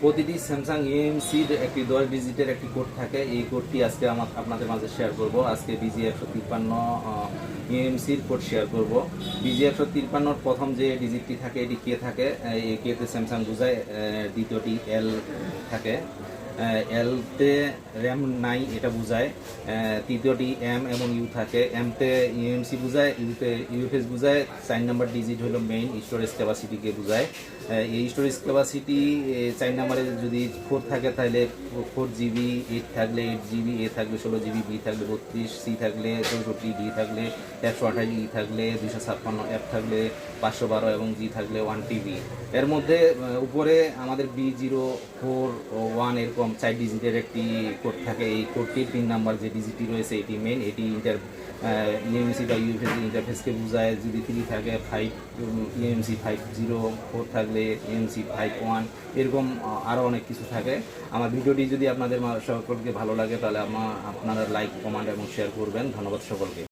প্রতিটি স্যামসাং ইএমসির একটি 10 ডিজিটের একটি কোড থাকে। এই কোডটি আজকে আপনাদের মাঝে শেয়ার করব। আজকে BG153 ইএমসির কোড শেয়ার করব। BG153 প্রথম যে ডিজিটটি থাকে এটি কে থাকে, এই কেতে স্যামসাং বোঝায়, দ্বিতীয়টি এল থাকে, এলতে র্যাম নাই এটা বোঝায়, তৃতীয়টি এম এবং ইউ থাকে, এমতে ইউএমসি বোঝায়, ইউতে ইউএফএস বোঝায়, 4 নম্বর ডিজিট হলো মেইন স্টোরেজ ক্যাপাসিটিকে বোঝায়। এই স্টোরেজ ক্যাপাসিটি 4 নম্বরে যদি 4 থাকে তাহলে 4GB, 8 থাকলে 8GB, এ থাকলে 16GB, বি থাকলে 32, সি থাকলে 64, ডি থাকলে 128, ই থাকলে 256, এফ থাকলে 512 এবং জি থাকলে 1TB। এর মধ্যে উপরে আমাদের B041 এরকম 4 ডিজিটের একটি কোড থাকে। এই কোডটির 3 নাম্বার যে ডিজিটটি রয়েছে এটি মেইন, এটি ইএমসি বা ইউএফএস ইন্টারফেসকে বোঝায়। যদি 3 থাকে 5, ইএমসি 504 থাকলে ইএমসি 51, এরকম আরও অনেক কিছু থাকে। আমার ভিডিওটি যদি আপনাদের সকলকে ভালো লাগে তাহলে আপনারা লাইক, কমেন্ট এবং শেয়ার করবেন। ধন্যবাদ সকলকে।